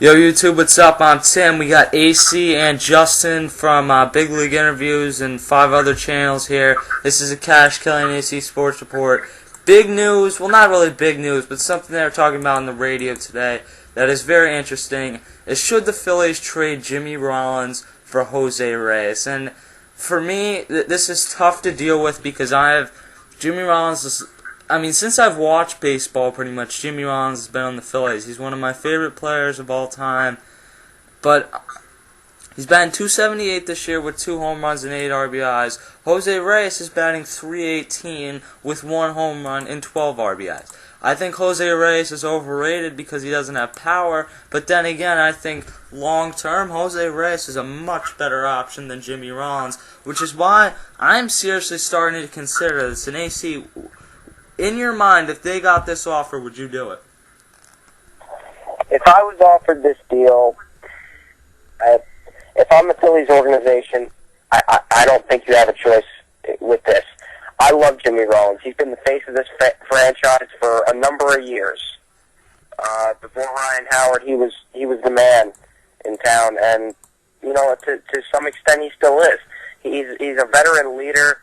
Yo, YouTube, what's up? I'm Tim. We got AC and Justin from Big League Interviews and 5 other channels here. This is a Cash Kelly and AC Sports Report. Big news, well, not really big news, but something they're talking about on the radio today that is very interesting is should the Phillies trade Jimmy Rollins for Jose Reyes? And for me, this is tough to deal with because Jimmy Rollins since I've watched baseball pretty much, Jimmy Rollins has been on the Phillies. He's one of my favorite players of all time. But he's batting .278 this year with 2 home runs and 8 RBIs. Jose Reyes is batting .318 with 1 home run and 12 RBIs. I think Jose Reyes is overrated because he doesn't have power. But then again, I think long-term, Jose Reyes is a much better option than Jimmy Rollins, which is why I'm seriously starting to consider this. And AC, in your mind, if they got this offer, would you do it? If I was offered this deal, if I'm the Phillies organization, I don't think you have a choice with this. I love Jimmy Rollins. He's been the face of this franchise for a number of years. Before Ryan Howard, he was the man in town, and to some extent, he still is. He's a veteran leader.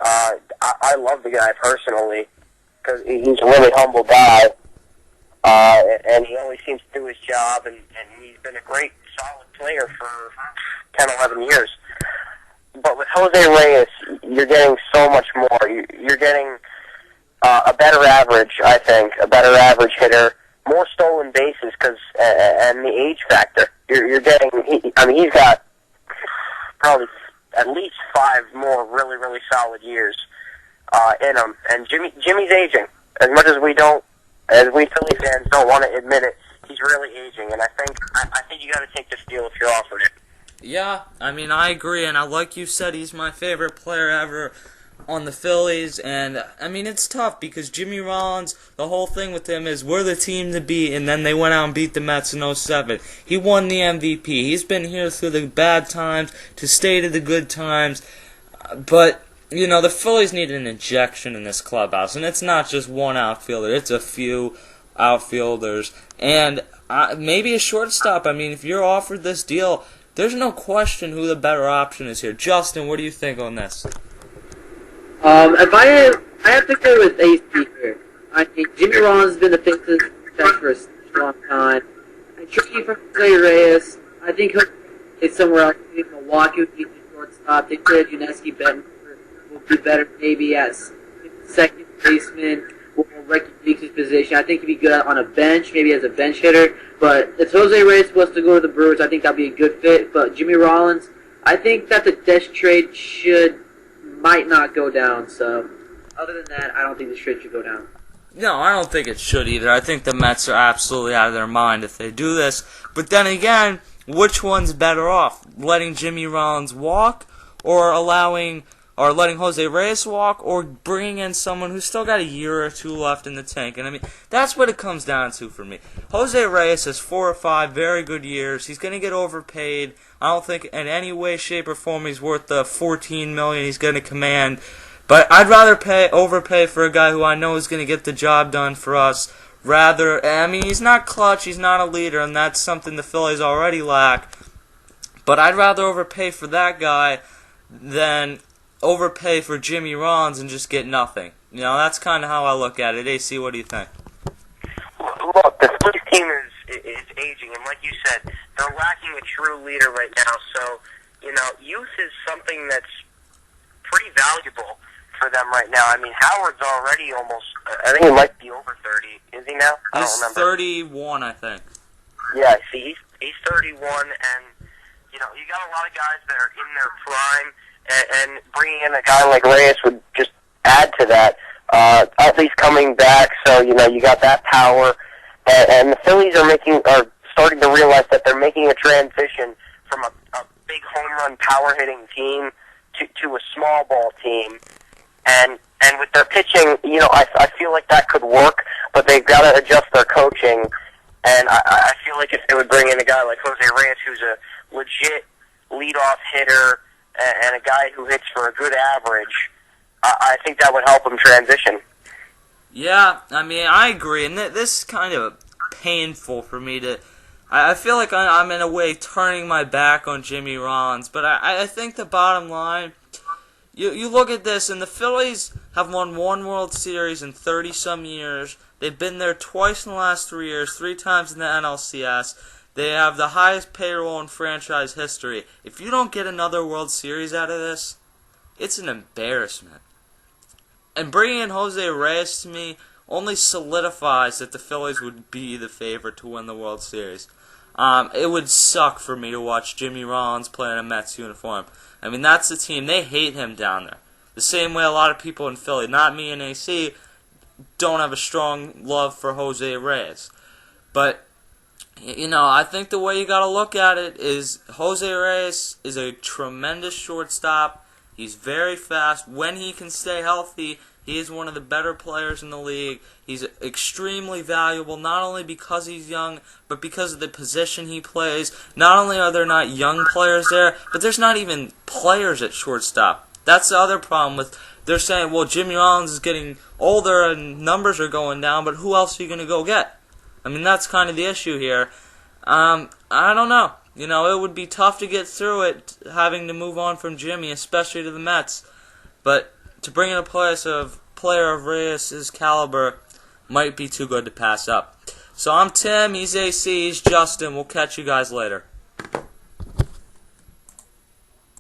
I love the guy personally because he's a really humble guy, and he always seems to do his job, and he's been a great, solid player for 10, 11 years. But with Jose Reyes, you're getting so much more. You're getting a better average, I think, a better average hitter, more stolen bases, and the age factor. You're getting. He's got probably at least 5 more really, really solid years in him. And Jimmy's aging. As much as we Philly fans don't want to admit it, he's really aging. And I think you got to take this deal if you're offered it. Yeah, I agree. And like you said, he's my favorite player ever on the Phillies. And, it's tough because Jimmy Rollins, the whole thing with him is we're the team to beat, and then they went out and beat the Mets in '07. He won the MVP. He's been here through the bad times to stay to the good times. But, the Phillies need an injection in this clubhouse, and it's not just one outfielder. It's a few outfielders. And maybe a shortstop. If you're offered this deal, there's no question who the better option is here. Justin, what do you think on this? If I have to go with AC here. I think Jimmy Rollins has been the face of this franchise for a long time. I trade for Jose Reyes. I think he'll play somewhere else. Maybe Milwaukee would be the shortstop. They said Yuneski Benton will be better maybe as second baseman or Ricky Meeks' position. I think he'd be good on a bench, maybe as a bench hitter. But if Jose Reyes was to go to the Brewers, I think that'd be a good fit. But Jimmy Rollins, I think that the desk trade might not go down. So, other than that, I don't think the trade should go down. No, I don't think it should either. I think the Mets are absolutely out of their mind if they do this. But then again, which one's better off? Letting Jimmy Rollins walk or letting Jose Reyes walk, or bringing in someone who's still got a year or 2 left in the tank? And that's what it comes down to for me. Jose Reyes has 4 or 5 very good years. He's going to get overpaid. I don't think in any way, shape, or form he's worth the $14 million he's going to command. But I'd rather overpay for a guy who I know is going to get the job done for us. He's not clutch, he's not a leader, and that's something the Phillies already lack. But I'd rather overpay for that guy than overpay for Jimmy Rollins and just get nothing. That's kind of how I look at it. AC, what do you think? Look, the Phillies team is aging, and like you said, they're lacking a true leader right now. So, youth is something that's pretty valuable for them right now. Howard's already almost, I think he might be over 30. Is he now? I don't remember. 31, I think. Yeah, see, he's 31, and, you got a lot of guys that are in their prime, and bringing in a guy like Reyes would just add to that. At least coming back, so you got that power, and the Phillies are starting to realize that they're making a transition from a big home run power hitting team to a small ball team, and with their pitching, I feel like that could work, but they've got to adjust their coaching, and I feel like if they would bring in a guy like Jose Reyes, who's a legit leadoff hitter and a guy who hits for a good average, I think that would help him transition. Yeah, I agree, and this is kind of painful for me to I feel like I'm in a way turning my back on Jimmy Rollins, but I think the bottom line, you look at this, and the Phillies have won one World Series in 30-some years. They've been there twice in the last 3 years, 3 times in the NLCS. They have the highest payroll in franchise history. If you don't get another World Series out of this, it's an embarrassment. And bringing in Jose Reyes, to me, only solidifies that the Phillies would be the favorite to win the World Series. It would suck for me to watch Jimmy Rollins play in a Mets uniform. I mean, that's the team. They hate him down there. The same way a lot of people in Philly, not me and AC, don't have a strong love for Jose Reyes. But, you know, I think the way you got to look at it is Jose Reyes is a tremendous shortstop. He's very fast. When he can stay healthy, he is one of the better players in the league. He's extremely valuable, not only because he's young, but because of the position he plays. Not only are there not young players there, but there's not even players at shortstop. That's the other problem with, they're saying, well, Jimmy Rollins is getting older and numbers are going down, but who else are you going to go get? I mean, that's kind of the issue here. I don't know. You know, it would be tough to get through it, having to move on from Jimmy, especially to the Mets. But to bring in a player of Reyes' caliber might be too good to pass up. So I'm Tim, he's AC, he's Justin. We'll catch you guys later.